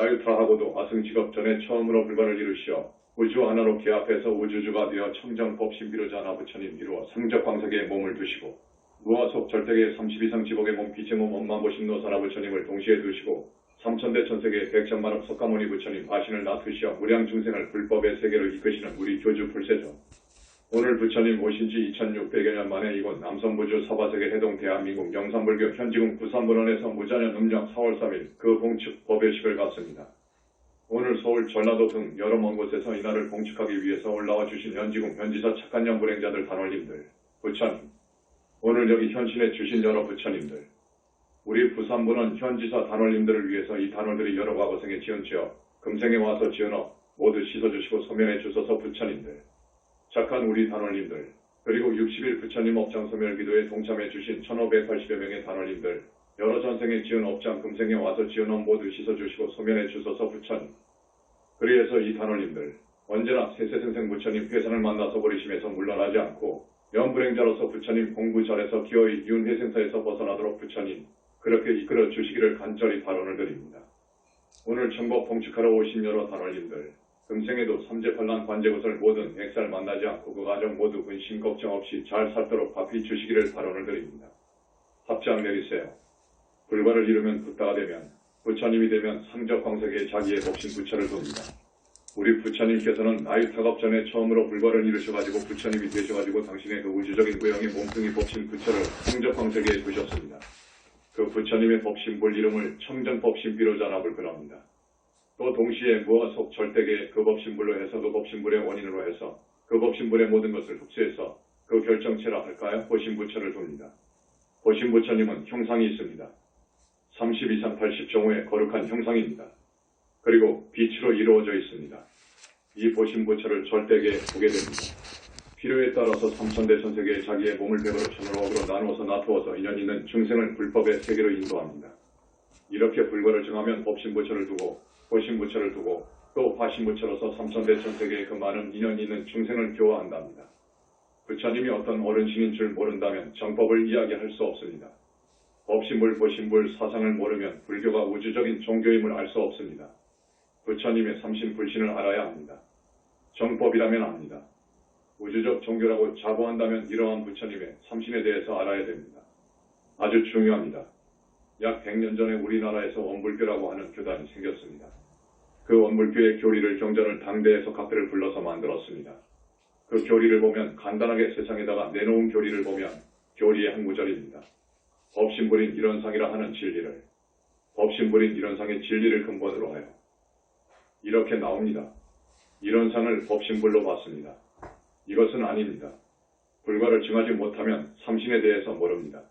나유타하고도 아승직업 전에 처음으로 불관을 이루시어 우주 하나로 개합해서 우주주가 되어 청정법신비로자나 부처님 이루어 상적광석에 몸을 두시고 무아속 절대계 30 이상 지복의 몸 빛의 몸 엄만보신 노사나 부처님을 동시에 두시고 삼천대 천세계 백천만억 석가모니 부처님 바신을 낳으시어 무량 중생을 불법의 세계로 이끄시는 우리 교주 불세죠. 오늘 부처님 오신 지 2600여 년 만에 이곳 남선부주 서바세계 해동 대한민국 영산불교 현지궁 부산문원에서 무자년 음력 4월 3일 그 봉축 법요식을 갖습니다. 오늘 서울 전라도 등 여러 먼 곳에서 이날을 봉축하기 위해서 올라와 주신 현지궁 현지사 착한년 불행자들 단원님들, 부처님, 오늘 여기 현신해 주신 여러 부처님들, 우리 부산문원 현지사 단원님들을 위해서 이 단원들이 여러 과거생에 지은 죄업, 금생에 와서 지은 업 모두 씻어주시고 소멸해 주소서 부처님들, 착한 우리 단원님들, 그리고 60일 부처님 업장 소멸 기도에 동참해 주신 1580여 명의 단원님들, 여러 전생에 지은 업장 금생에 와서 지은 업 모두 씻어주시고 소멸해 주소서 부처님. 그리해서 이 단원님들, 언제나 세세생생 부처님 회상을 만나서 버리심에서 물러나지 않고 연불행자로서 부처님 공부 잘해서 기어이 윤회생사에서 벗어나도록 부처님 그렇게 이끌어 주시기를 간절히 발언을 드립니다. 오늘 정법 봉축하러 오신 여러 단원님들, 금생에도 삼재팔란 관제구설 모든 액살 만나지 않고 그 가정 모두 근심 걱정 없이 잘 살도록 바피 주시기를 발언을 드립니다. 합장 내리세요. 불과를 이루면 붓다가 되면 부처님이 되면 상적광석에 자기의 법신 부처를 둡니다. 우리 부처님께서는 나유타갑 전에 처음으로 불과를 이루셔가지고 부처님이 되셔가지고 당신의 그 우주적인 고영의 몸뚱이 법신 부처를 상적광석에 두셨습니다. 그 부처님의 법신불 이름을 청정법신비로자납을 그럽니다. 또 동시에 무아속 절대계의 그 법신불로 해서 그 법신불의 원인으로 해서 그 법신불의 모든 것을 흡수해서 그 결정체라 할까요? 보신부처를 둡니다. 보신부처님은 형상이 있습니다. 30 이상 80 정도의 거룩한 형상입니다. 그리고 빛으로 이루어져 있습니다. 이 보신부처를 절대계에 보게 됩니다. 필요에 따라서 삼천대 천세계에 자기의 몸을 100으로 1000으로 나누어서 나누어서 인연 있는 중생을 불법의 세계로 인도합니다. 이렇게 불과를 정하면 법신부처를 두고 보신부처를 두고 또 화신부처로서 삼천대 천세계에 그 많은 인연 있는 중생을 교화한답니다. 부처님이 어떤 어른신인 줄 모른다면 정법을 이야기할 수 없습니다. 법신불, 보신불 사상을 모르면 불교가 우주적인 종교임을 알 수 없습니다. 부처님의 삼신불신을 알아야 합니다. 정법이라면 압니다. 우주적 종교라고 자부한다면 이러한 부처님의 삼신에 대해서 알아야 됩니다. 아주 중요합니다. 약 100년 전에 우리나라에서 원불교라고 하는 교단이 생겼습니다. 그 원불교의 교리를 경전을 당대에서 각들을 불러서 만들었습니다. 그 교리를 보면 간단하게 세상에다가 내놓은 교리를 보면 교리의 한 구절입니다. 법신불인 이런상이라 하는 진리를, 법신불인 이런상의 진리를 근본으로 하여 이렇게 나옵니다. 이런상을 법신불로 봤습니다. 이것은 아닙니다. 불과를 증하지 못하면 삼신에 대해서 모릅니다.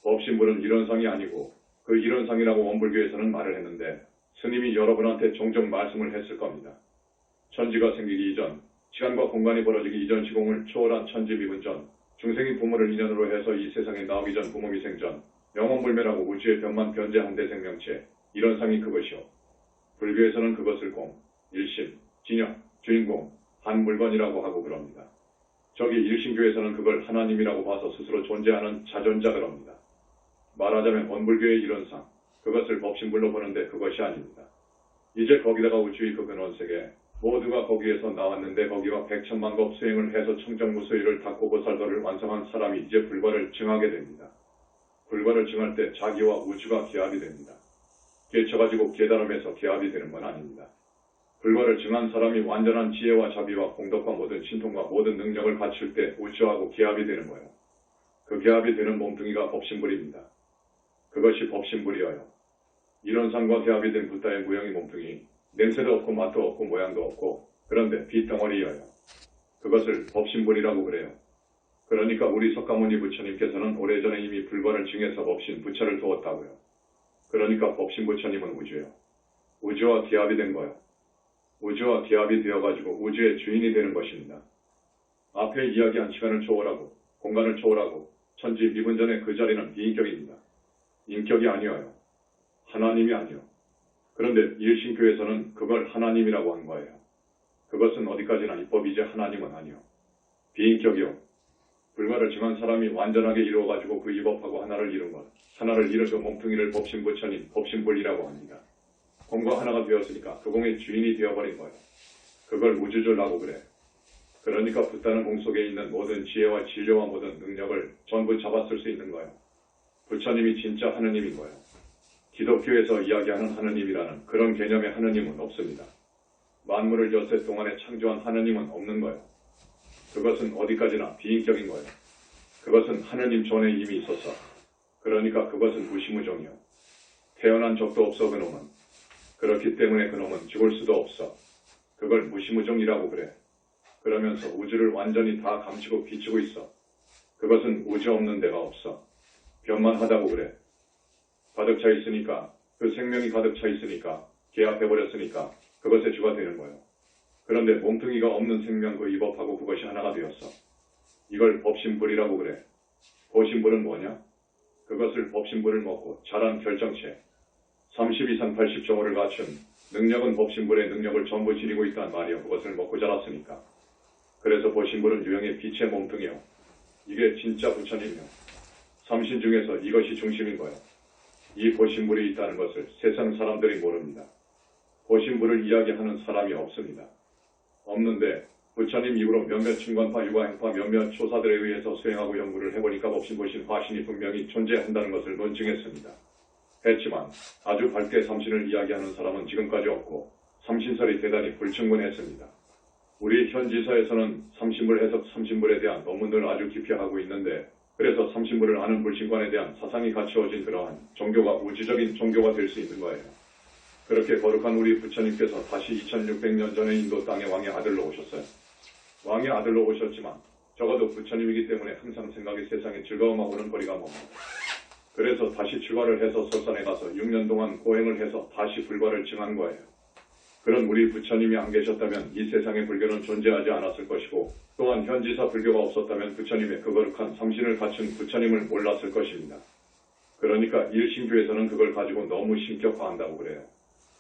법신불은 이런상이 아니고 그 이런상이라고 원불교에서는 말을 했는데 스님이 여러분한테 종종 말씀을 했을 겁니다. 천지가 생기기 이전, 시간과 공간이 벌어지기 이전 시공을 초월한 천지미분 전, 중생이 부모를 인연으로 해서 이 세상에 나오기 전 부모미생 전, 영원불멸하고 우주의 병만 변제한 대생명체, 이런상이 그것이요. 불교에서는 그것을 공, 일심, 진영, 주인공, 한 물건이라고 하고 그럽니다. 저기 일신교에서는 그걸 하나님이라고 봐서 스스로 존재하는 자존자 그럽니다. 말하자면 원불교의 이런상, 그것을 법신불로 보는데 그것이 아닙니다. 이제 거기다가 우주의 그 근원세계, 모두가 거기에서 나왔는데 거기와 백천만급 수행을 해서 청정무소유를 닦고 보살도를 완성한 사람이 이제 불과를 증하게 됩니다. 불과를 증할 때 자기와 우주가 기합이 됩니다. 깨쳐가지고 깨달음에서 기합이 되는 건 아닙니다. 불과를 증한 사람이 완전한 지혜와 자비와 공덕과 모든 신통과 모든 능력을 갖출 때 우주하고 기합이 되는 거예요. 그 기합이 되는 몸뚱이가 법신불입니다. 그것이 법신불이어요. 이런상과 기합이 된 붓다의 무형의 몸뚱이, 냄새도 없고 맛도 없고 모양도 없고 그런데 빛덩어리여요. 그것을 법신불이라고 그래요. 그러니까 우리 석가모니 부처님께서는 오래전에 이미 불과를 증해서 법신 부처를 두었다고요. 그러니까 법신 부처님은 우주예요. 우주와 기합이 된 거예요. 우주와 기합이 되어가지고 우주의 주인이 되는 것입니다. 앞에 이야기한 시간을 초월하고 공간을 초월하고 천지 미분전의 그 자리는 비인격입니다. 인격이 아니어요. 하나님이 아니요. 그런데 일신교에서는 그걸 하나님이라고 한 거예요. 그것은 어디까지나 입법이지 하나님은 아니요. 비인격이요. 불과를 증한 사람이 완전하게 이루어가지고 그 입법하고 하나를 이룬 것, 하나를 이룬 그 몸뚱이를 법신부처님, 법신불이라고 합니다. 공과 하나가 되었으니까 그 공의 주인이 되어버린 거예요. 그걸 우주조라고 그래. 그러니까 붙다는 공 속에 있는 모든 지혜와 진료와 모든 능력을 전부 잡았을 수 있는 거예요. 부처님이 진짜 하느님인 거예요. 기독교에서 이야기하는 하느님이라는 그런 개념의 하느님은 없습니다. 만물을 엿새 동안에 창조한 하느님은 없는 거예요. 그것은 어디까지나 비인격인 거예요. 그것은 하느님 전에 이미 있었어. 그러니까 그것은 무시무종이요. 태어난 적도 없어 그놈은. 그렇기 때문에 그놈은 죽을 수도 없어. 그걸 무시무종이라고 그래. 그러면서 우주를 완전히 다 감추고 비추고 있어. 그것은 우주 없는 데가 없어. 변만하다고 그래. 가득 차 있으니까, 그 생명이 가득 차 있으니까, 개합해버렸으니까 그것의 주가 되는 거예요. 그런데 몸뚱이가 없는 생명 그 입업하고 그것이 하나가 되었어. 이걸 법신불이라고 그래. 보신불은 뭐냐? 그것을 법신불을 먹고 자란 결정체. 30 이상 80종호를 갖춘 능력은 법신불의 능력을 전부 지니고 있단 말이요. 그것을 먹고 자랐으니까. 그래서 보신불은 유형의 빛의 몸뚱이요. 이게 진짜 부처님이요. 삼신 중에서 이것이 중심인 거예요. 이 보신불이 있다는 것을 세상 사람들이 모릅니다. 보신불을 이야기하는 사람이 없습니다. 없는데 부처님 이후로 몇몇 층관파, 유가행파, 몇몇 초사들에 의해서 수행하고 연구를 해보니까 법신보신 화신이 분명히 존재한다는 것을 논증했습니다. 했지만 아주 밝게 삼신을 이야기하는 사람은 지금까지 없고 삼신설이 대단히 불충분했습니다. 우리 현지사에서는 삼신불 해석 삼신불에 대한 논문을 아주 깊이 하고 있는데 그래서 삼신불을 아는 불신관에 대한 사상이 갖추어진 그러한 종교가 우주적인 종교가 될 수 있는 거예요. 그렇게 거룩한 우리 부처님께서 다시 2600년 전에 인도 땅에 왕의 아들로 오셨어요. 왕의 아들로 오셨지만 적어도 부처님이기 때문에 항상 생각이 세상에 즐거움하고는 거리가 멉니다. 그래서 다시 출가를 해서 설산에 가서 6년 동안 고행을 해서 다시 불과를 증한 거예요. 그런 우리 부처님이 안 계셨다면 이 세상에 불교는 존재하지 않았을 것이고 또한 현지사 불교가 없었다면 부처님의 그 거룩한 삼신을 갖춘 부처님을 몰랐을 것입니다. 그러니까 일신교에서는 그걸 가지고 너무 신격화한다고 그래요.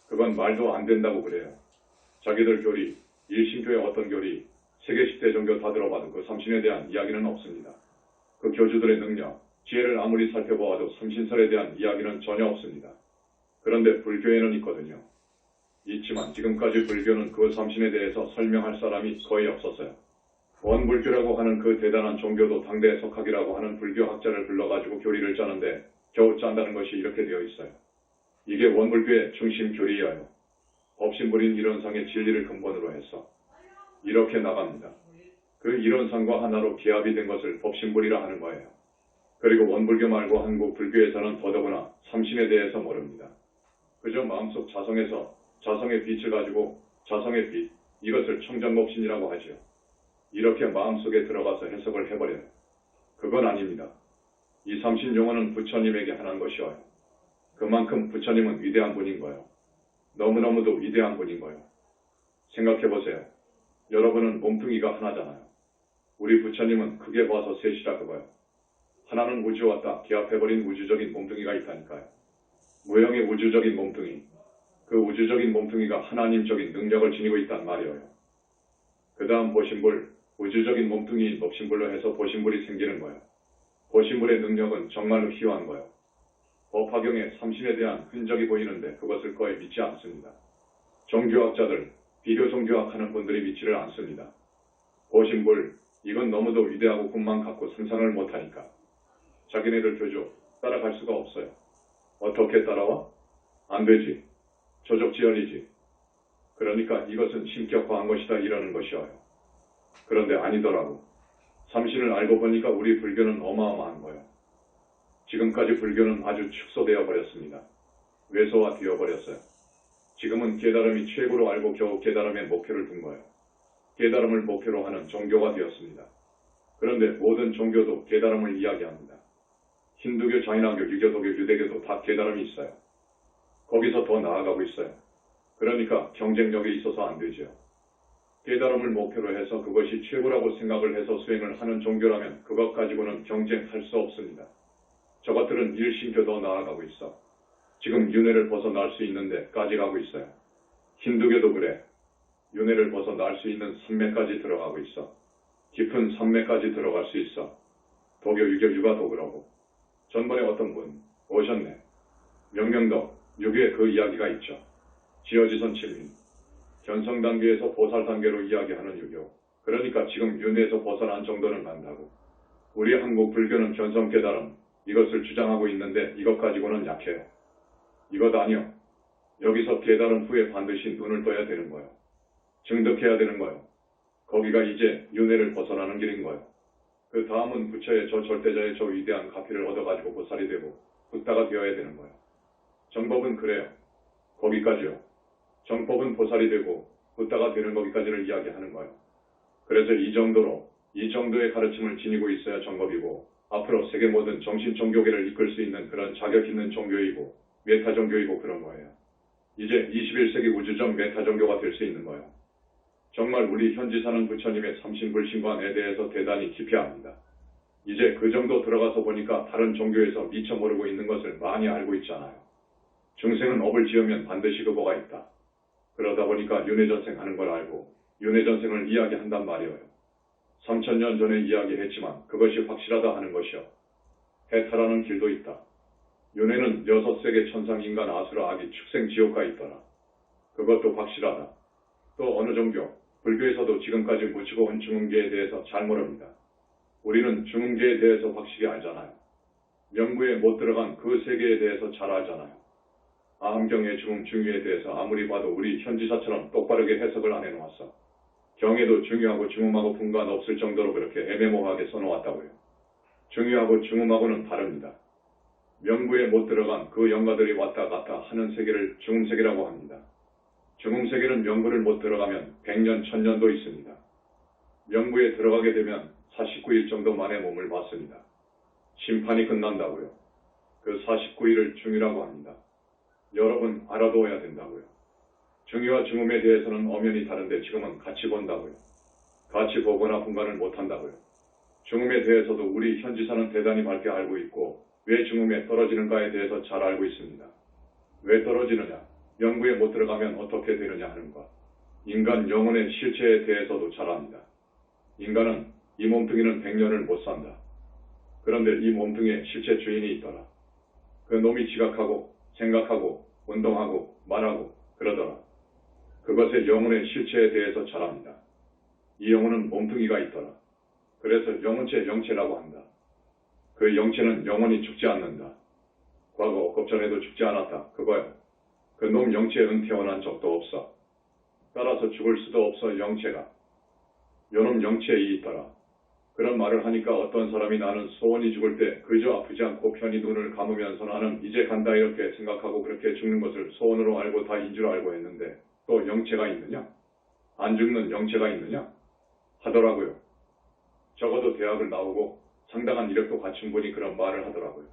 그건 말도 안 된다고 그래요. 자기들 교리, 일신교의 어떤 교리, 세계 10대 종교 다 들어봐도 그 삼신에 대한 이야기는 없습니다. 그 교주들의 능력, 지혜를 아무리 살펴보아도 삼신설에 대한 이야기는 전혀 없습니다. 그런데 불교에는 있거든요. 있지만 지금까지 불교는 그 삼신에 대해서 설명할 사람이 거의 없었어요. 원불교라고 하는 그 대단한 종교도 당대 석학이라고 하는 불교학자를 불러가지고 교리를 짜는데 겨우 짠다는 것이 이렇게 되어 있어요. 이게 원불교의 중심 교리여요. 법신불인 이론상의 진리를 근본으로 해서 이렇게 나갑니다. 그 이론상과 하나로 기합이 된 것을 법신불이라 하는 거예요. 그리고 원불교 말고 한국 불교에서는 더더구나 삼신에 대해서 모릅니다. 그저 마음속 자성에서 자성의 빛을 가지고 자성의 빛, 이것을 청정법신이라고 하지요. 이렇게 마음속에 들어가서 해석을 해버려요. 그건 아닙니다. 이 삼신 용어는 부처님에게 하는 것이어요. 그만큼 부처님은 위대한 분인 거예요. 너무너무도 위대한 분인 거예요. 생각해보세요. 여러분은 몸뚱이가 하나잖아요. 우리 부처님은 크게 봐서 셋이라 그거예요. 하나는 우주 왔다 기합해버린 우주적인 몸뚱이가 있다니까요. 무형의 우주적인 몸뚱이. 그 우주적인 몸뚱이가 하나님적인 능력을 지니고 있단 말이에요. 그 다음 보신불, 우주적인 몸뚱이인 법신불로 해서 보신불이 생기는 거예요. 보신불의 능력은 정말로 희화한 거예요. 법화경에 삼신에 대한 흔적이 보이는데 그것을 거의 믿지 않습니다. 종교학자들, 비교 종교학 하는 분들이 믿지를 않습니다. 보신불, 이건 너무도 위대하고 꿈만 갖고 상상을 못하니까. 자기네들 교주 따라갈 수가 없어요. 어떻게 따라와? 안 되지. 조족지연이지. 그러니까 이것은 신격화한 것이다 이러는 것이어요. 그런데 아니더라고. 삼신을 알고 보니까 우리 불교는 어마어마한 거예요. 지금까지 불교는 아주 축소되어 버렸습니다. 왜소화되어 버렸어요. 지금은 깨달음이 최고로 알고 겨우 깨달음의 목표를 둔 거예요. 깨달음을 목표로 하는 종교가 되었습니다. 그런데 모든 종교도 깨달음을 이야기합니다. 힌두교, 자이나교, 유교도교, 유대교도 다 깨달음이 있어요. 거기서 더 나아가고 있어요. 그러니까 경쟁력이 있어서 안 되죠. 깨달음을 목표로 해서 그것이 최고라고 생각을 해서 수행을 하는 종교라면 그것 가지고는 경쟁할 수 없습니다. 저것들은 일신교 더 나아가고 있어. 지금 윤회를 벗어날 수 있는 데까지 가고 있어요. 힌두교도 그래. 윤회를 벗어날 수 있는 산맥까지 들어가고 있어. 깊은 산맥까지 들어갈 수 있어. 도교, 유교, 유가도 그러고. 전번에 어떤 분 오셨네. 명명덕, 유교에 그 이야기가 있죠. 지어지선 칠림, 견성 단계에서 보살 단계로 이야기하는 유교. 그러니까 지금 윤회에서 벗어난 정도는 간다고. 우리 한국 불교는 견성 깨달음, 이것을 주장하고 있는데 이것 가지고는 약해요. 이것 아니요. 여기서 깨달은 후에 반드시 눈을 떠야 되는 거요. 증득해야 되는 거요. 거기가 이제 윤회를 벗어나는 길인 거요. 그 다음은 부처의 저 절대자의 저 위대한 가피를 얻어가지고 보살이 되고 붓다가 되어야 되는 거요. 정법은 그래요. 거기까지요. 정법은 보살이 되고 붓다가 되는 거기까지를 이야기하는 거요. 그래서 이 정도의 가르침을 지니고 있어야 정법이고 앞으로 세계 모든 정신 종교계를 이끌 수 있는 그런 자격 있는 종교이고 메타 종교이고 그런 거예요. 이제 21세기 우주적 메타 종교가 될 수 있는 거예요. 정말 우리 현지 사는 부처님의 삼신불신관에 대해서 대단히 깊이 압니다. 이제 그 정도 들어가서 보니까 다른 종교에서 미처 모르고 있는 것을 많이 알고 있잖아요. 중생은 업을 지으면 반드시 그 보가 있다. 그러다 보니까 윤회전생 하는 걸 알고 윤회전생을 이야기한단 말이에요. 3000년 전에 이야기했지만 그것이 확실하다 하는 것이요. 해탈하는 길도 있다. 윤회는 6세계 천상 인간 아수라 아기 축생 지옥가 있더라. 그것도 확실하다. 또 어느 종교, 불교에서도 지금까지 묻히고 온 중흥계에 대해서 잘 모릅니다. 우리는 중흥계에 대해서 확실히 알잖아요. 명구에 못 들어간 그 세계에 대해서 잘 알잖아요. 아함경의 중흥 중유에 대해서 아무리 봐도 우리 현지사처럼 똑바르게 해석을 안 해놓았어. 경에도 중유하고 중음하고 분간 없을 정도로 그렇게 애매모호하게 써놓았다고요. 중유하고 중음하고는 다릅니다. 명구에 못 들어간 그 영가들이 왔다 갔다 하는 세계를 중음세계라고 합니다. 중음세계는 명구를 못 들어가면 100년, 1000년도 있습니다. 명구에 들어가게 되면 49일 정도 만에 몸을 받습니다. 심판이 끝난다고요. 그 49일을 중유라고 합니다. 여러분 알아둬야 된다고요. 중유와 중음에 대해서는 엄연히 다른데 지금은 같이 본다고요. 같이 보거나 분간을 못한다고요. 중음에 대해서도 우리 현지사는 대단히 밝게 알고 있고 왜 중음에 떨어지는가에 대해서 잘 알고 있습니다. 왜 떨어지느냐, 명구에 못 들어가면 어떻게 되느냐 하는 것. 인간 영혼의 실체에 대해서도 잘 압니다. 인간은 이 몸뚱이는 100년을 못 산다. 그런데 이 몸뚱이에 실체 주인이 있더라. 그 놈이 지각하고 생각하고 운동하고 말하고 그러더라. 그것의 영혼의 실체에 대해서 잘 압니다. 이 영혼은 몸뚱이가 있더라. 그래서 영혼체 영체라고 한다. 그 영체는 영원히 죽지 않는다. 과거 업겁전에도 죽지 않았다. 그거요. 그 놈 영체는 태어난 적도 없어. 따라서 죽을 수도 없어 영체가. 요놈 영체에 있더라. 그런 말을 하니까 어떤 사람이 나는 소원이 죽을 때 그저 아프지 않고 편히 눈을 감으면서 나는 이제 간다 이렇게 생각하고 그렇게 죽는 것을 소원으로 알고 다인 줄 알고 했는데 또 영체가 있느냐? 안 죽는 영체가 있느냐? 하더라고요. 적어도 대학을 나오고 상당한 이력도 갖춘 분이 그런 말을 하더라고요.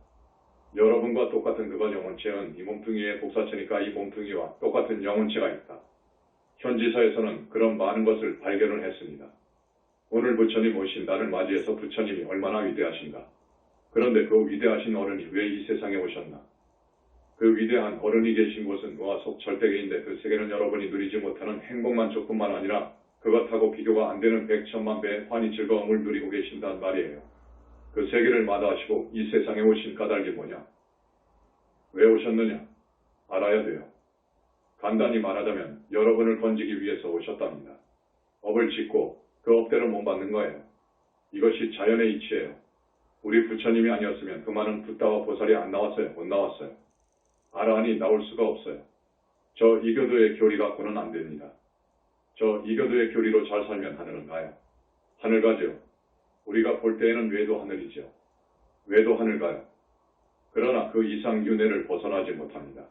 여러분과 똑같은 그것 영혼체는 이 몸뚱이의 복사체니까 이 몸뚱이와 똑같은 영혼체가 있다. 현지사에서는 그런 많은 것을 발견을 했습니다. 오늘 부처님 오신 날을 맞이해서 부처님이 얼마나 위대하신가. 그런데 그 위대하신 어른이 왜 이 세상에 오셨나. 그 위대한 어른이 계신 곳은 무아속 절대계인데 그 세계는 여러분이 누리지 못하는 행복만족뿐만 아니라 그것하고 비교가 안 되는 100천만 배의 환희 즐거움을 누리고 계신단 말이에요. 그 세계를 마다하시고 이 세상에 오신 까닭이 뭐냐? 왜 오셨느냐? 알아야 돼요. 간단히 말하자면 여러분을 건지기 위해서 오셨답니다. 업을 짓고 그 업대로 몸받는 거예요. 이것이 자연의 이치예요. 우리 부처님이 아니었으면 그 많은 붓다와 보살이 안 나왔어요. 못 나왔어요. 아라한이 나올 수가 없어요. 저 이교도의 교리 갖고는 안 됩니다. 저 이교도의 교리로 잘 살면 하늘은 가요. 하늘 가죠. 우리가 볼 때에는 외도 하늘이죠. 외도 하늘 가요. 그러나 그 이상 윤회를 벗어나지 못합니다.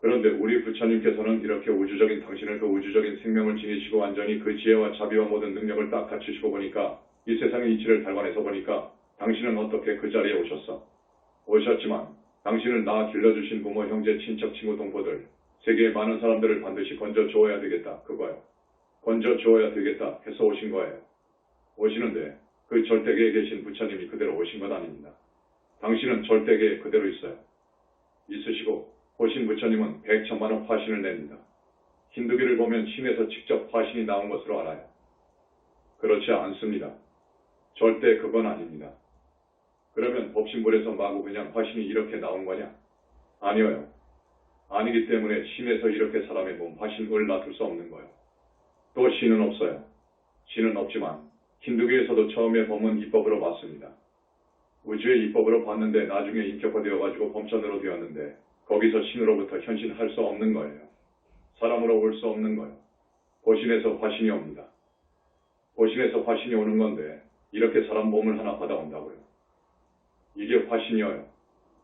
그런데 우리 부처님께서는 이렇게 우주적인 당신을 그 우주적인 생명을 지니시고 완전히 그 지혜와 자비와 모든 능력을 딱 갖추시고 보니까 이 세상의 이치를 달관해서 보니까 당신은 어떻게 그 자리에 오셨어? 오셨지만 당신을 낳아 길러주신 부모, 형제, 친척, 친구, 동포들 세계의 많은 사람들을 반드시 건져 주어야 되겠다. 그거요. 건져 주어야 되겠다 해서 오신 거예요. 오시는데 그 절대계에 계신 부처님이 그대로 오신 건 아닙니다. 당신은 절대계에 그대로 있어요. 있으시고 오신 부처님은 100천만원 화신을 냅니다. 힌두교를 보면 신에서 직접 화신이 나온 것으로 알아요. 그렇지 않습니다. 절대 그건 아닙니다. 그러면 법신불에서 마구 그냥 화신이 이렇게 나온 거냐? 아니에요. 아니기 때문에 신에서 이렇게 사람의 몸 화신을 놔둘 수 없는 거예요. 또 신은 없어요. 신은 없지만 힌두교에서도 처음에 범은 입법으로 봤습니다. 우주의 입법으로 봤는데 나중에 인격화되어가지고 범천으로 되었는데 거기서 신으로부터 현신할 수 없는 거예요. 사람으로 올 수 없는 거예요. 보신에서 화신이 옵니다. 보신에서 화신이 오는 건데 이렇게 사람 몸을 하나 받아온다고요. 이게 화신이어요.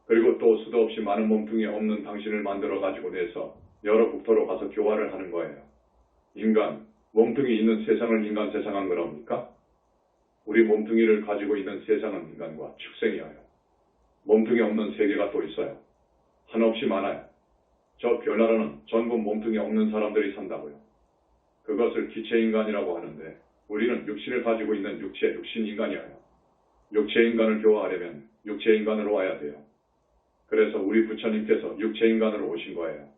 그리고 또 수도 없이 많은 몸뚱이 없는 당신을 만들어가지고 내서 여러 국토로 가서 교화를 하는 거예요. 인간, 몸뚱이 있는 세상을 인간 세상한 거랍니까? 우리 몸뚱이를 가지고 있는 세상은 인간과 축생이어요. 몸뚱이 없는 세계가 또 있어요. 한없이 많아요. 저 별나라는 전부 몸뚱이 없는 사람들이 산다고요. 그것을 기체인간이라고 하는데 우리는 육신을 가지고 있는 육신인간이어요. 육체인간을 교화하려면 육체인간으로 와야 돼요. 그래서 우리 부처님께서 육체인간으로 오신 거예요.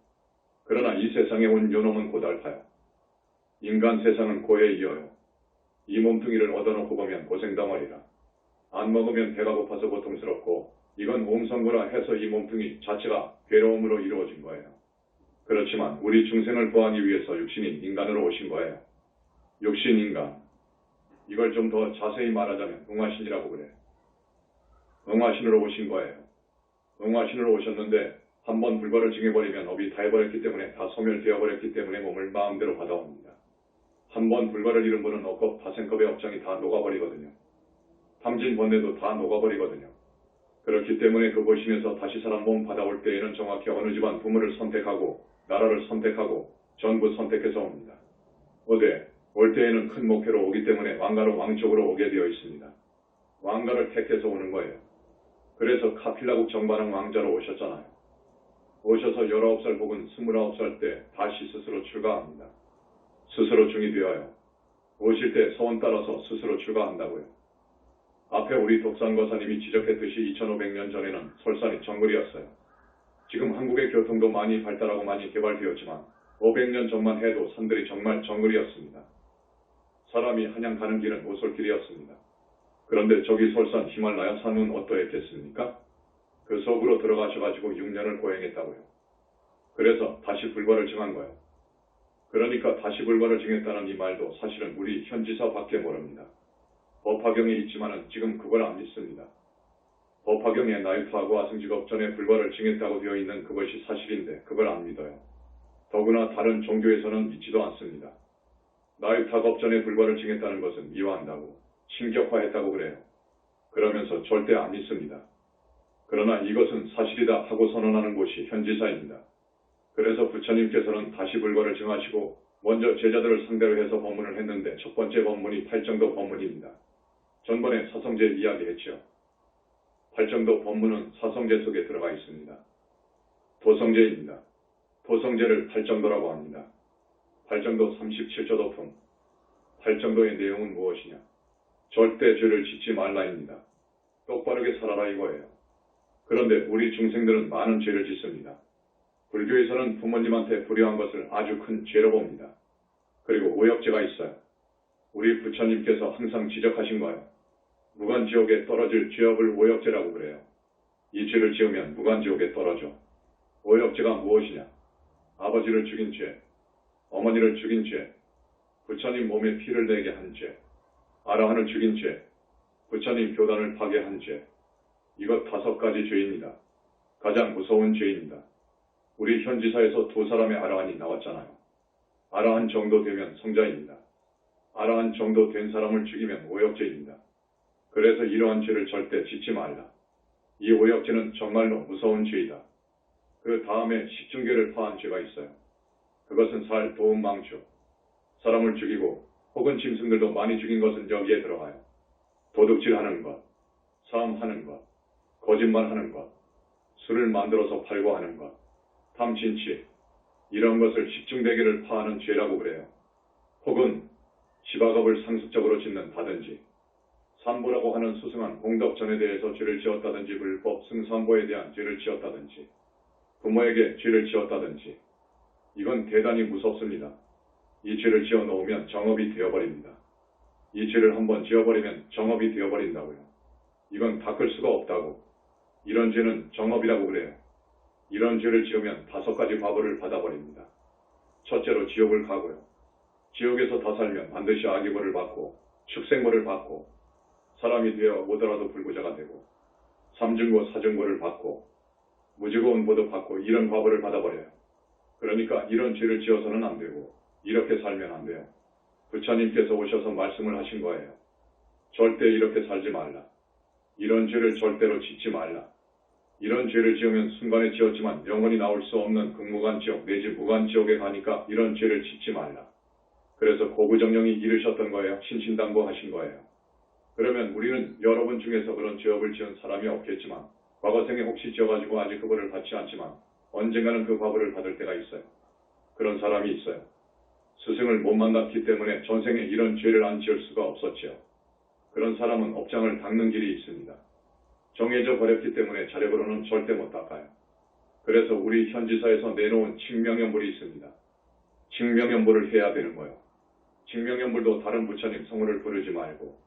그러나 이 세상에 온 요놈은 고달파요. 인간 세상은 고에 이어요. 이 몸뚱이를 얻어놓고 보면 고생덩어리라. 안 먹으면 배가 고파서 고통스럽고 이건 옹성구라 해서 이 몸뚱이 자체가 괴로움으로 이루어진 거예요. 그렇지만 우리 중생을 구하기 위해서 육신인 인간으로 오신 거예요. 육신인간. 이걸 좀 더 자세히 말하자면 응화신이라고 그래요. 응화신으로 오신 거예요. 응화신으로 오셨는데 한번 불과를 증해버리면 업이 다 해버렸기 때문에 다 소멸되어버렸기 때문에 몸을 마음대로 받아옵니다. 한번 불과를 잃은 분은 억겁 다생겁의 업장이 다 녹아버리거든요. 탐진 번뇌도 다 녹아버리거든요. 그렇기 때문에 그 보신에서 다시 사람 몸 받아올 때에는 정확히 어느 집안 부모를 선택하고 나라를 선택하고 전부 선택해서 옵니다. 올 때에는 큰 목표로 오기 때문에 왕가로 왕족으로 오게 되어 있습니다. 왕가를 택해서 오는 거예요. 그래서 카필라국 정반왕 왕자로 오셨잖아요. 오셔서 19살 혹은 29살 때 다시 스스로 출가합니다. 스스로 중이 되어요. 오실 때 서원 따라서 스스로 출가한다고요. 앞에 우리 독산거사님이 지적했듯이 2500년 전에는 설산이 정글이었어요. 지금 한국의 교통도 많이 발달하고 많이 개발되었지만 500년 전만 해도 산들이 정말 정글이었습니다. 사람이 한양 가는 길은 오솔길이었습니다. 그런데 저기 설산 히말라야 산은 어떠했겠습니까? 그 속으로 들어가셔가지고 6년을 고행했다고요. 그래서 다시 불과를 증한 거예요. 그러니까 다시 불과를 증했다는 이 말도 사실은 우리 현지사밖에 모릅니다. 법화경에 있지만은 지금 그걸 안 믿습니다. 법화경에 나이프하고 아승직업 전에 불과를 증했다고 되어 있는 그것이 사실인데 그걸 안 믿어요. 더구나 다른 종교에서는 믿지도 않습니다. 나이프하고 전에 불과를 증했다는 것은 미화한다고, 신격화했다고 그래요. 그러면서 절대 안 믿습니다. 그러나 이것은 사실이다 하고 선언하는 곳이 현지사입니다. 그래서 부처님께서는 다시 불과를 증하시고 먼저 제자들을 상대로 해서 법문을 했는데 첫 번째 법문이 팔정도 법문입니다. 전번에 사성제 이야기했죠. 팔정도 법문은 사성제 속에 들어가 있습니다. 도성제입니다. 도성제를 팔정도라고 합니다. 팔정도 37조 도품. 팔정도의 내용은 무엇이냐? 절대 죄를 짓지 말라입니다. 똑바르게 살아라 이거예요. 그런데 우리 중생들은 많은 죄를 짓습니다. 불교에서는 부모님한테 불효한 것을 아주 큰 죄로 봅니다. 그리고 오역죄가 있어요. 우리 부처님께서 항상 지적하신 거예요. 무간지옥에 떨어질 죄업을 오역죄라고 그래요. 이 죄를 지으면 무간지옥에 떨어져. 오역죄가 무엇이냐? 아버지를 죽인 죄, 어머니를 죽인 죄, 부처님 몸에 피를 내게 한 죄, 아라한을 죽인 죄, 부처님 교단을 파괴한 죄. 이것 5가지 죄입니다. 가장 무서운 죄입니다. 우리 현지사에서 2사람의 아라한이 나왔잖아요. 아라한 정도 되면 성자입니다. 아라한 정도 된 사람을 죽이면 오역죄입니다. 그래서 이러한 죄를 절대 짓지 말라. 이 오역죄는 정말로 무서운 죄이다. 그 다음에 십중죄를 파한 죄가 있어요. 그것은 살, 도움, 망추. 사람을 죽이고 혹은 짐승들도 많이 죽인 것은 여기에 들어가요. 도둑질하는 것, 싸움하는 것, 거짓말하는 것, 술을 만들어서 팔고 하는 것, 탐진치, 이런 것을 십중대계를 파하는 죄라고 그래요. 혹은 10악업을 상습적으로 짓는다든지, 삼보라고 하는 수승한 공덕전에 대해서 죄를 지었다든지, 불법 승삼보에 대한 죄를 지었다든지, 부모에게 죄를 지었다든지, 이건 대단히 무섭습니다. 이 죄를 지어 놓으면 정업이 되어버립니다. 이 죄를 한번 지어버리면 정업이 되어버린다고요. 이건 닦을 수가 없다고. 이런 죄는 정업이라고 그래요. 이런 죄를 지으면 5가지 과보를 받아버립니다. 첫째로 지옥을 가고요. 지옥에서 다 살면 반드시 악의 벌을 받고 축생벌을 받고 사람이 되어 오더라도 불구자가 되고 삼중고 사중고를 받고 무지고운 보도 받고 이런 과보를 받아버려요. 그러니까 이런 죄를 지어서는 안 되고 이렇게 살면 안 돼요. 부처님께서 오셔서 말씀을 하신 거예요. 절대 이렇게 살지 말라. 이런 죄를 절대로 짓지 말라. 이런 죄를 지으면 순간에 지었지만 영원히 나올 수 없는 극무간지옥 내지 무간지옥에 가니까 이런 죄를 짓지 말라. 그래서 고구정령이 이르셨던 거예요. 신신당부하신 거예요. 그러면 우리는 여러분 중에서 그런 죄업을 지은 사람이 없겠지만 과거생에 혹시 지어가지고 아직 그 벌을 받지 않지만 언젠가는 그 과보를 받을 때가 있어요. 그런 사람이 있어요. 스승을 못 만났기 때문에 전생에 이런 죄를 안 지을 수가 없었지요. 그런 사람은 업장을 닦는 길이 있습니다. 정해져 버렸기 때문에 자력으로는 절대 못 닦아요. 그래서 우리 현지사에서 내놓은 칙명연불이 있습니다. 칙명연불을 해야 되는 거예요. 칙명연불도 다른 부처님 성호를 부르지 말고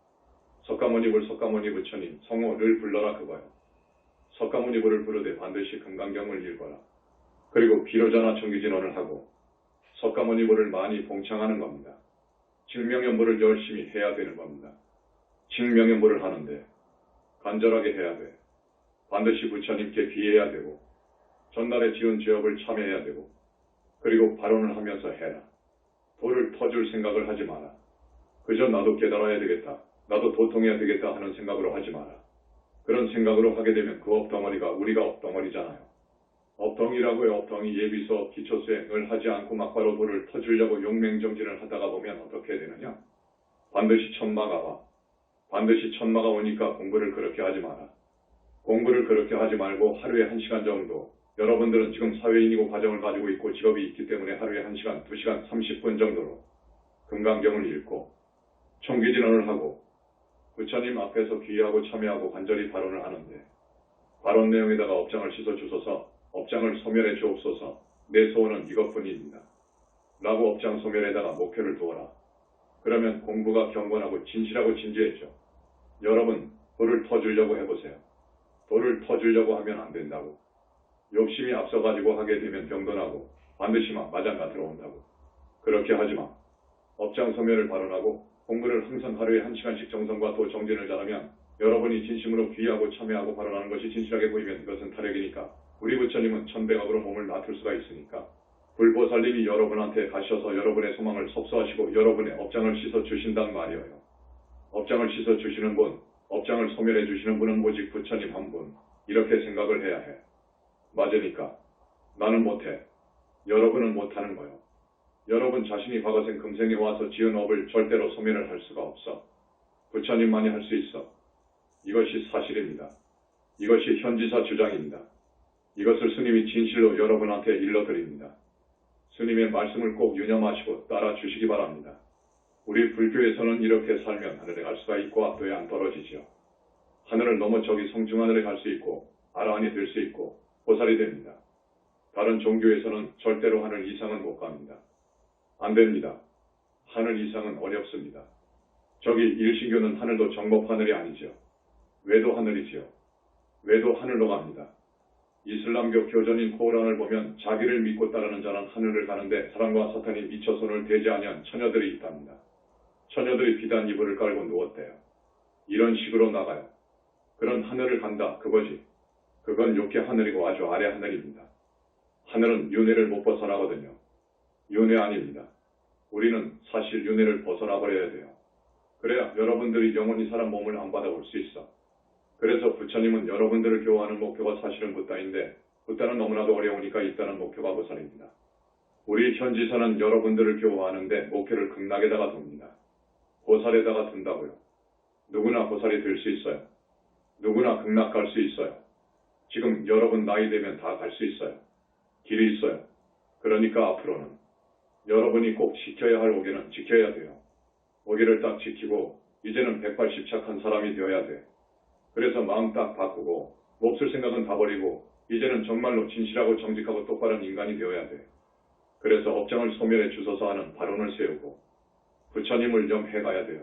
석가모니불 석가모니 부처님 성호를 불러라 그거예요. 석가모니불을 부르되 반드시 금강경을 읽어라. 그리고 비로자나 청기진언을 하고 석가모니불을 많이 봉창하는 겁니다. 칙명연불을 열심히 해야 되는 겁니다. 칙명연불을 하는데 간절하게 해야 돼. 반드시 부처님께 비해야 되고 전날에 지은 죄업을 참여해야 되고 그리고 발언을 하면서 해라. 돌을 터줄 생각을 하지 마라. 그저 나도 깨달아야 되겠다. 나도 도통해야 되겠다 하는 생각으로 하지 마라. 그런 생각으로 하게 되면 그 업덩어리가 우리가 업덩어리잖아요. 업덩이라고요. 업덩이 예비수업 기초수행을 하지 않고 막바로 돌을 터주려고 용맹정진을 하다가 보면 어떻게 되느냐. 반드시 천마가 와. 반드시 천마가 오니까 공부를 그렇게 하지 마라. 공부를 그렇게 하지 말고 하루에 1시간 정도 여러분들은 지금 사회인이고 가정을 가지고 있고 직업이 있기 때문에 하루에 1시간, 2시간, 30분 정도로 금강경을 읽고 청기진언을 하고 부처님 앞에서 귀의하고 참여하고 간절히 발언을 하는데 발언 내용에다가 업장을 씻어주소서 업장을 소멸해 주옵소서 내 소원은 이것뿐입니다. 라고 업장 소멸에다가 목표를 두어라. 그러면 공부가 경건하고 진실하고 진지해져. 여러분 돌을 터주려고 해보세요. 돌을 터주려고 하면 안 된다고. 욕심이 앞서가지고 하게 되면 병도 나고 반드시 마장가 들어온다고. 그렇게 하지 마. 업장 소멸을 발언하고 공부를 항상 하루에 1시간씩 정성과 또 정진을 잘하면 여러분이 진심으로 귀의하고 참여하고 발언하는 것이 진실하게 보이면 그것은 타력이니까 우리 부처님은 천백악으로 몸을 낮출 수가 있으니까 불보살님이 여러분한테 가셔서 여러분의 소망을 섭수하시고 여러분의 업장을 씻어주신단 말이에요. 업장을 씻어주시는 분, 업장을 소멸해 주시는 분은 오직 부처님 한 분. 이렇게 생각을 해야 해. 맞으니까 나는 못해. 여러분은 못하는 거예요. 여러분 자신이 과거생 금생에 와서 지은 업을 절대로 소멸을 할 수가 없어. 부처님만이 할 수 있어. 이것이 사실입니다. 이것이 현지사 주장입니다. 이것을 스님이 진실로 여러분한테 일러드립니다. 스님의 말씀을 꼭 유념하시고 따라 주시기 바랍니다. 우리 불교에서는 이렇게 살면 하늘에 갈 수가 있고 앞도에 안 떨어지지요. 하늘을 넘어 저기 성중하늘에 갈 수 있고 아라한이 될 수 있고 보살이 됩니다. 다른 종교에서는 절대로 하늘 이상은 못 갑니다. 안 됩니다. 하늘 이상은 어렵습니다. 저기 일신교는 하늘도 정법 하늘이 아니죠. 외도 하늘이지요. 외도 하늘로 갑니다. 이슬람교 교전인 코란을 보면 자기를 믿고 따르는 자는 하늘을 가는데 사람과 사탄이 미쳐 손을 대지 아니한 처녀들이 있답니다. 처녀들이 비단 이불을 깔고 누웠대요. 이런 식으로 나가요. 그런 하늘을 간다 그거지. 그건 욕계 하늘이고 아주 아래 하늘입니다. 하늘은 윤회를 못 벗어나거든요. 윤회 아닙니다. 우리는 사실 윤회를 벗어나 버려야 돼요. 그래야 여러분들이 영원히 사람 몸을 안 받아볼 수 있어. 그래서 부처님은 여러분들을 교화하는 목표가 사실은 붓다인데 붓다는 너무나도 어려우니까 있다는 목표가 보살입니다. 우리 현지사는 여러분들을 교화하는데 목표를 극락에다가 둡니다. 보살에다가 둔다고요. 누구나 보살이 될 수 있어요. 누구나 극락 갈 수 있어요. 지금 여러분 나이 되면 다 갈 수 있어요. 길이 있어요. 그러니까 앞으로는 여러분이 꼭 지켜야 할 오계는 지켜야 돼요. 오계를 딱 지키고 이제는 180착한 사람이 되어야 돼. 그래서 마음 딱 바꾸고 몹쓸 생각은 다 버리고 이제는 정말로 진실하고 정직하고 똑바른 인간이 되어야 돼. 그래서 업장을 소멸해 주소서 하는 발언을 세우고 부처님을 염해가야 돼요.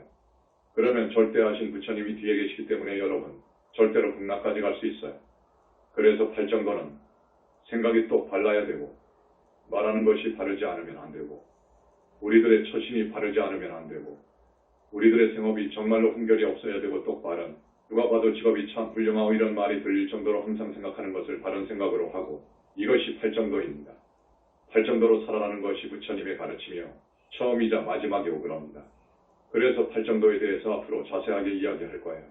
그러면 절대하신 부처님이 뒤에 계시기 때문에 여러분 절대로 극락까지 갈 수 있어요. 그래서 팔정도는 생각이 똑 발라야 되고, 말하는 것이 바르지 않으면 안 되고, 우리들의 처신이 바르지 않으면 안 되고, 우리들의 생업이 정말로 훈결이 없어야 되고 똑바른, 누가 봐도 직업이 참 훌륭하고 이런 말이 들릴 정도로 항상 생각하는 것을 바른 생각으로 하고, 이것이 팔정도입니다. 팔정도로 살아가는 것이 부처님의 가르침이요, 처음이자 마지막이고 그럽니다. 그래서 팔정도에 대해서 앞으로 자세하게 이야기할 거예요.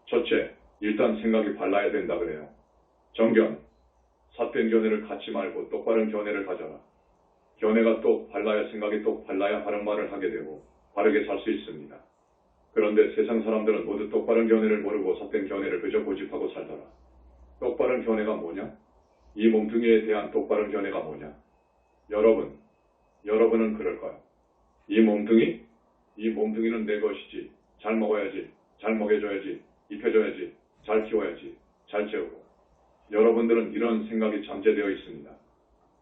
첫째, 일단 생각이 발라야 된다 그래요. 정견, 삿된 견해를 갖지 말고 똑바른 견해를 가져라. 견해가 똑 발라야, 생각이 똑 발라야 바른 말을 하게 되고 바르게 살 수 있습니다. 그런데 세상 사람들은 모두 똑바른 견해를 모르고 삿된 견해를 그저 고집하고 살더라. 똑바른 견해가 뭐냐? 이 몸뚱이에 대한 똑바른 견해가 뭐냐? 여러분은 그럴까요? 이 몸뚱이는 내 것이지. 잘 먹어야지, 잘 먹여줘야지, 입혀줘야지, 잘 키워야지, 잘 채우고. 여러분들은 이런 생각이 잠재되어 있습니다.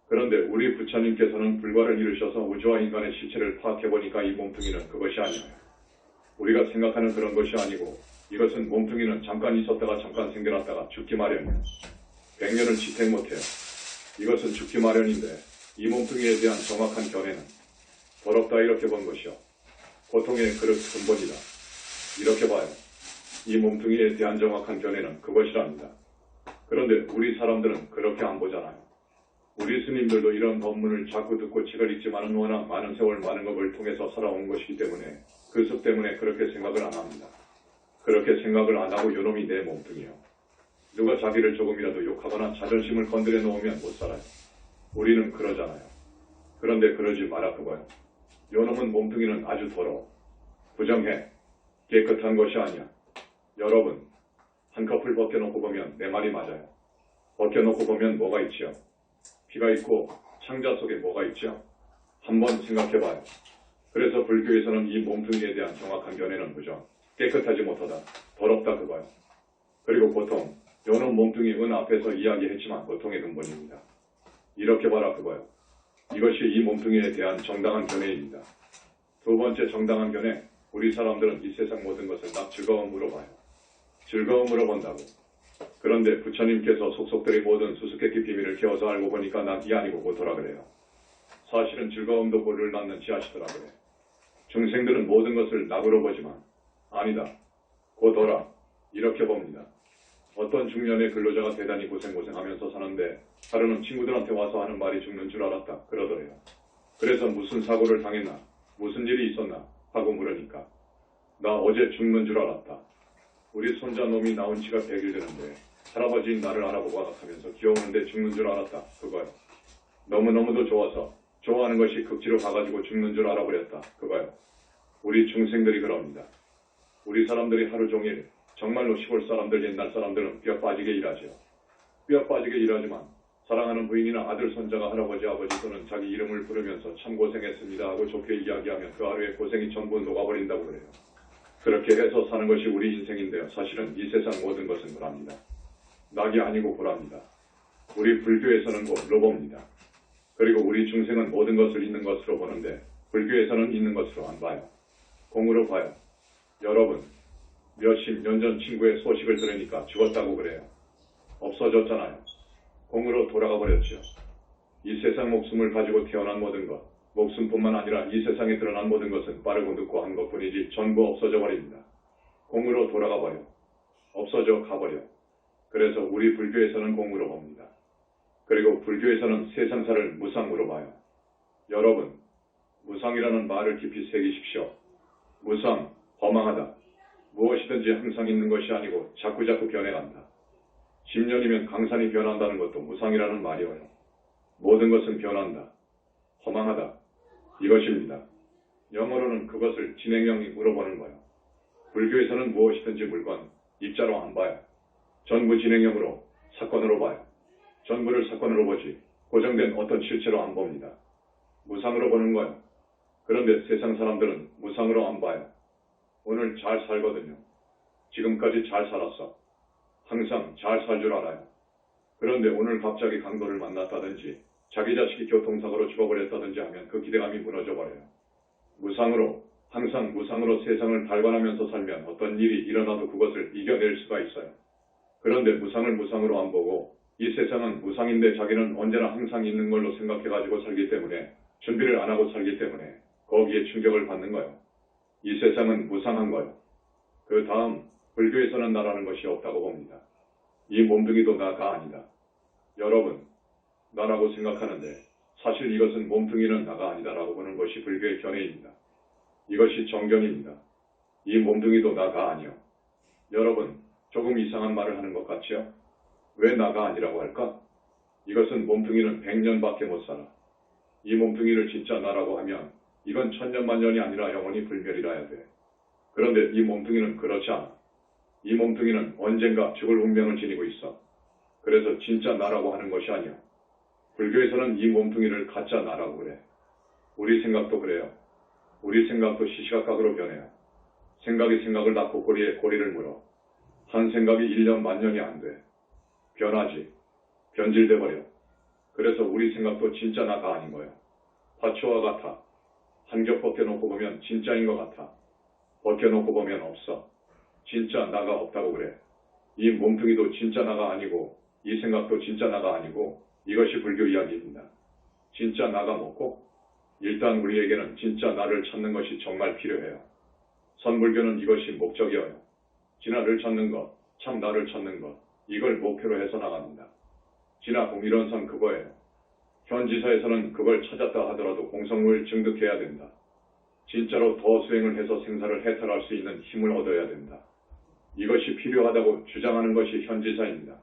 그런데 우리 부처님께서는 불과를 이루셔서 우주와 인간의 실체를 파악해보니까 이 몸뚱이는 그것이 아니에요. 우리가 생각하는 그런 것이 아니고, 이것은 몸뚱이는 잠깐 있었다가 잠깐 생겨났다가 죽기 마련이에요. 100년을 지탱 못해요. 이것은 죽기 마련인데, 이 몸뚱이에 대한 정확한 견해는 더럽다 이렇게 본 것이요, 고통의 그릇 근본이다 이렇게 봐요. 이 몸뚱이에 대한 정확한 견해는 그것이랍니다. 그런데 우리 사람들은 그렇게 안 보잖아요. 우리 스님들도 이런 법문을 자꾸 듣고 책을 읽지만은 워낙 많은 세월 많은 법을 통해서 살아온 것이기 때문에 그 습 때문에 그렇게 생각을 안 합니다. 그렇게 생각을 안 하고 요놈이 내 몸뚱이요, 누가 자기를 조금이라도 욕하거나 자존심을 건드려 놓으면 못 살아요. 우리는 그러잖아요. 그런데 그러지 마라 그거요. 요놈은 몸뚱이는 아주 더러워. 부정해. 깨끗한 것이 아니야. 여러분, 한꺼풀 벗겨놓고 보면 내 말이 맞아요. 벗겨놓고 보면 뭐가 있지요? 피가 있고 창자 속에 뭐가 있지요? 한번 생각해봐요. 그래서 불교에서는 이 몸뚱이에 대한 정확한 견해는 무정, 깨끗하지 못하다, 더럽다 그거요. 그리고 보통 요놈 몸뚱이 은 앞에서 이야기했지만 보통의 근본입니다. 이렇게 봐라 그거요. 이것이 이 몸뚱이에 대한 정당한 견해입니다. 두 번째 정당한 견해, 우리 사람들은 이 세상 모든 것을 막 즐거움으로 봐요. 즐거움으로 본다고. 그런데 부처님께서 속속들이 모든 수수께끼 비밀을 깨워서 알고 보니까 낙이 아니고 고토라 그래요. 사실은 즐거움도 고를 낳는 지하시더라 그래. 중생들은 모든 것을 낙으로 보지만 아니다, 고도라 이렇게 봅니다. 어떤 중년의 근로자가 대단히 고생하면서 사는데 하루는 친구들한테 와서 하는 말이 죽는 줄 알았다 그러더래요. 그래서 무슨 사고를 당했나, 무슨 일이 있었나 하고 물으니까 나 어제 죽는 줄 알았다. 우리 손자놈이 나온 지가 100일 되는데 할아버지인 나를 알아보고 와각하면서 귀여우는데 죽는 줄 알았다 그거요. 너무너무도 좋아서 좋아하는 것이 극지로 가가지고 죽는 줄 알아버렸다 그거요. 우리 중생들이 그럽니다. 우리 사람들이 하루 종일 정말로 시골 사람들, 옛날 사람들은 뼈 빠지게 일하죠. 뼈 빠지게 일하지만 사랑하는 부인이나 아들, 손자가 할아버지, 아버지 또는 자기 이름을 부르면서 참 고생했습니다 하고 좋게 이야기하면 그 하루의 고생이 전부 녹아버린다고 그래요. 그렇게 해서 사는 것이 우리 인생인데요. 사실은 이 세상 모든 것은 보랍니다. 낙이 아니고 보랍니다. 우리 불교에서는 뭘로 봅니다. 그리고 우리 중생은 모든 것을 있는 것으로 보는데 불교에서는 있는 것으로 안 봐요. 공으로 봐요. 여러분, 몇십 년 전 친구의 소식을 들으니까 죽었다고 그래요. 없어졌잖아요. 공으로 돌아가 버렸죠. 이 세상 목숨을 가지고 태어난 모든 것, 목숨뿐만 아니라 이 세상에 드러난 모든 것은 빠르고 늦고 한 것뿐이지 전부 없어져 버립니다. 공으로 돌아가 버려. 없어져 가버려. 그래서 우리 불교에서는 공으로 봅니다. 그리고 불교에서는 세상사를 무상으로 봐요. 여러분, 무상이라는 말을 깊이 새기십시오. 무상, 허망하다. 무엇이든지 항상 있는 것이 아니고 자꾸자꾸 변해간다. 10년이면 강산이 변한다는 것도 무상이라는 말이어요. 모든 것은 변한다. 허망하다. 이것입니다. 영어로는 그것을 진행형이 물어보는 거예요. 불교에서는 무엇이든지 물건, 입자로 안 봐요. 전부 진행형으로, 사건으로 봐요. 전부를 사건으로 보지 고정된 어떤 실체로 안 봅니다. 무상으로 보는 거예요. 그런데 세상 사람들은 무상으로 안 봐요. 오늘 잘 살거든요. 지금까지 잘 살았어. 항상 잘 살 줄 알아요. 그런데 오늘 갑자기 강도를 만났다든지 자기 자식이 교통사고로 죽어버렸다든지 하면 그 기대감이 무너져 버려요. 무상으로, 항상 무상으로 세상을 발관하면서 살면 어떤 일이 일어나도 그것을 이겨낼 수가 있어요. 그런데 무상을 무상으로 안 보고 이 세상은 무상인데 자기는 언제나 항상 있는 걸로 생각해가지고 살기 때문에 준비를 안 하고 살기 때문에 거기에 충격을 받는 거예요. 이 세상은 무상한 거예요. 그 다음 불교에서는 나라는 것이 없다고 봅니다. 이 몸뚱이도 나가 아니다. 여러분, 나라고 생각하는데 사실 이것은 몸뚱이는 나가 아니다라고 보는 것이 불교의 견해입니다. 이것이 정견입니다. 이 몸뚱이도 나가 아니요. 여러분, 조금 이상한 말을 하는 것 같지요? 왜 나가 아니라고 할까? 이것은 몸뚱이는 100년밖에 못 살아. 이 몸뚱이를 진짜 나라고 하면 이건 천년만년이 아니라 영원히 불멸이라야 돼. 그런데 이 몸뚱이는 그렇지 않아. 이 몸뚱이는 언젠가 죽을 운명을 지니고 있어. 그래서 진짜 나라고 하는 것이 아니야. 불교에서는 이 몸뚱이를 가짜 나라고 그래. 우리 생각도 그래요. 우리 생각도 시시각각으로 변해요. 생각이 생각을 낳고 꼬리에 꼬리를 물어. 한 생각이 1년 만년이 안 돼. 변하지. 변질돼 버려. 그래서 우리 생각도 진짜 나가 아닌 거예요. 화초와 같아. 한 겹 벗겨놓고 보면 진짜인 것 같아. 벗겨놓고 보면 없어. 진짜 나가 없다고 그래. 이 몸뚱이도 진짜 나가 아니고 이 생각도 진짜 나가 아니고 이것이 불교 이야기입니다. 진짜 나가 뭐고? 일단 우리에게는 진짜 나를 찾는 것이 정말 필요해요. 선불교는 이것이 목적이어요. 진화를 찾는 것, 참 나를 찾는 것, 이걸 목표로 해서 나갑니다. 진화 공일원상 그거예요. 현지사에서는 그걸 찾았다 하더라도 공성을 증득해야 된다. 진짜로 더 수행을 해서 생사를 해탈할 수 있는 힘을 얻어야 된다. 이것이 필요하다고 주장하는 것이 현지사입니다.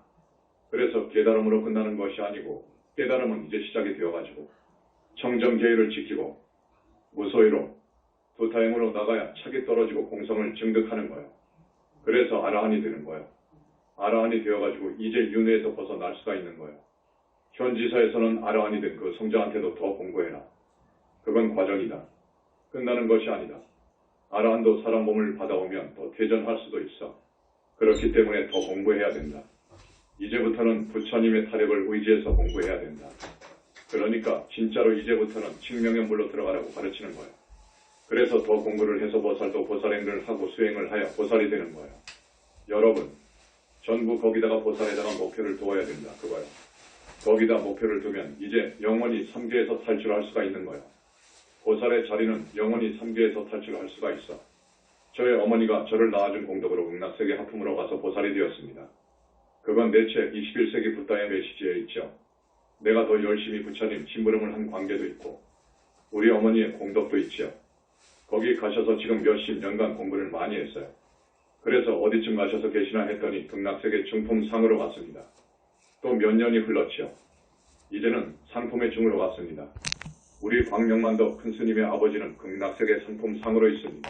그래서 깨달음으로 끝나는 것이 아니고 깨달음은 이제 시작이 되어가지고 청정계율을 지키고 무소유로 두타행으로 나가야 착이 떨어지고 공성을 증득하는 거예요. 그래서 아라한이 되는 거예요. 아라한이 되어가지고 이제 윤회에서 벗어날 수가 있는 거예요. 현지사에서는 아라한이 된 그 성자한테도 더 공부해라. 그건 과정이다. 끝나는 것이 아니다. 아라한도 사람 몸을 받아오면 더 퇴전할 수도 있어. 그렇기 때문에 더 공부해야 된다. 이제부터는 부처님의 타력을 의지해서 공부해야 된다. 그러니까 진짜로 이제부터는 칭명연불로 들어가라고 가르치는 거예요. 그래서 더 공부를 해서 보살도 보살행을 하고 수행을 하여 보살이 되는 거예요. 여러분, 전부 거기다가 보살에다가 목표를 두어야 된다. 그거요. 거기다 목표를 두면 이제 영원히 삼계에서 탈출할 수가 있는 거예요. 보살의 자리는 영원히 삼계에서 탈출할 수가 있어. 저의 어머니가 저를 낳아준 공덕으로 극락세계 하품으로 가서 보살이 되었습니다. 그건 내 책 21세기 붓다의 메시지에 있죠. 내가 더 열심히 부처님 심부름을 한 관계도 있고 우리 어머니의 공덕도 있죠. 거기 가셔서 지금 몇십 년간 공부를 많이 했어요. 그래서 어디쯤 가셔서 계시나 했더니 극락세계 중품상으로 갔습니다. 또 몇 년이 흘렀죠. 이제는 상품의 중으로 갔습니다. 우리 광명만도 큰 스님의 아버지는 극락세계 상품상으로 있습니다.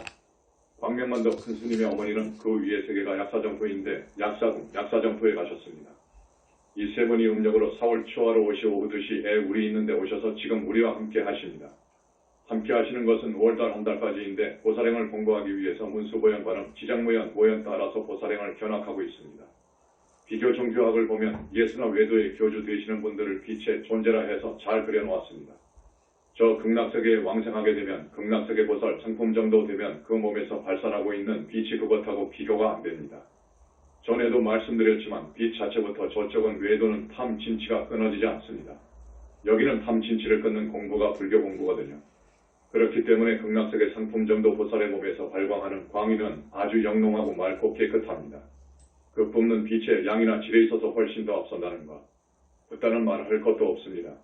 광명만도 큰 스님의 어머니는 그 위의 세계가 약사정토인데 약사정토에 가셨습니다. 이 세 분이 음력으로 4월 초하루 5시 오후 2시에 우리 있는데 오셔서 지금 우리와 함께 하십니다. 함께 하시는 것은 5월달 한 달까지인데 보살행을 공부하기 위해서 문수보현과는 지장무현, 모현 따라서 보살행을 견학하고 있습니다. 비교 종교학을 보면 예수나 외도의 교주 되시는 분들을 빛의 존재라 해서 잘 그려놓았습니다. 저 극락세계에 왕생하게 되면 극락세계 보살 상품 정도 되면 그 몸에서 발산하고 있는 빛이 그것하고 비교가 안 됩니다. 전에도 말씀드렸지만 빛 자체부터 저쪽은 외도는 탐진치가 끊어지지 않습니다. 여기는 탐진치를 끊는 공부가 불교 공부거든요. 그렇기 때문에 극락세계 상품 정도 보살의 몸에서 발광하는 광위는 아주 영롱하고 맑고 깨끗합니다. 그 뿜는 빛의 양이나 질에 있어서 훨씬 더 앞선다는 것. 그딴은 말할 것도 없습니다.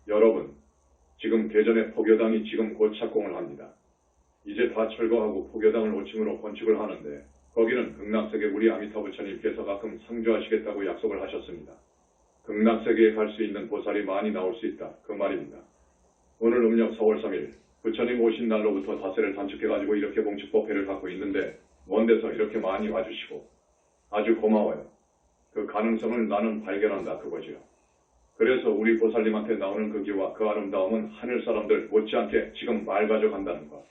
여러분, 지금 대전의 포교당이 지금 곧 착공을 합니다. 이제 다 철거하고 포교당을 5층으로 건축을 하는데 거기는 극락세계 우리 아미타 부처님께서 가끔 상주하시겠다고 약속을 하셨습니다. 극락세계에 갈 수 있는 보살이 많이 나올 수 있다. 그 말입니다. 오늘 음력 4월 3일 부처님 오신 날로부터 닷새를 단축해가지고 이렇게 봉축법회를 갖고 있는데 먼 데서 이렇게 많이 와주시고 아주 고마워요. 그 가능성을 나는 발견한다 그거지요. 그래서 우리 보살님한테 나오는 그 기와 그 아름다움은 하늘 사람들 못지않게 지금 맑아져 간다는 것.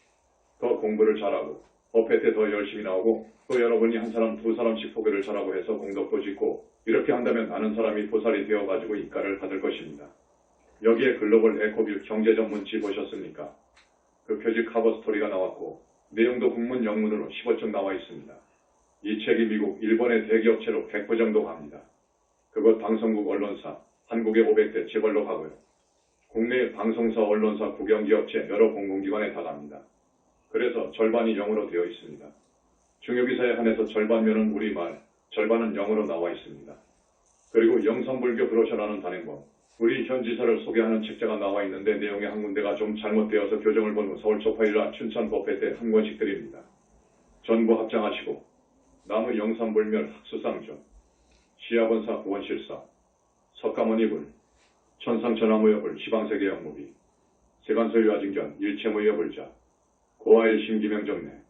더 공부를 잘하고 법회 때 더 열심히 나오고 또 여러분이 한 사람 두 사람씩 소개를 잘하고 해서 공덕도 짓고 이렇게 한다면 많은 사람이 보살이 되어가지고 인가를 받을 것입니다. 여기에 글로벌 에코빌 경제전문지 보셨습니까? 그 표지 커버 스토리가 나왔고 내용도 국문 영문으로 15쪽 나와 있습니다. 이 책이 미국, 일본의 대기업체로 100부 정도 갑니다. 그것 방송국 언론사, 한국에 500대 재벌로 가고요. 국내 방송사, 언론사, 국영기업체, 여러 공공기관에 다 갑니다. 그래서 절반이 영어로 되어 있습니다. 중요기사에 한해서 절반면은 우리말, 절반은 영어로 나와 있습니다. 그리고 영성불교 브로셔라는 단행본, 우리 현 지사를 소개하는 책자가 나와 있는데 내용의 한 군데가 좀 잘못되어서 교정을 본 후 서울 초파일라 춘천 법회 때 한 권씩 드립니다. 전부 합장하시고 나무 영산불멸 학수상조, 시아본사 구원실사, 석가모니불, 천상천하무여불 시방세계 영무비, 세간소유 아진견 일체무여불자, 고아일 심기명정내,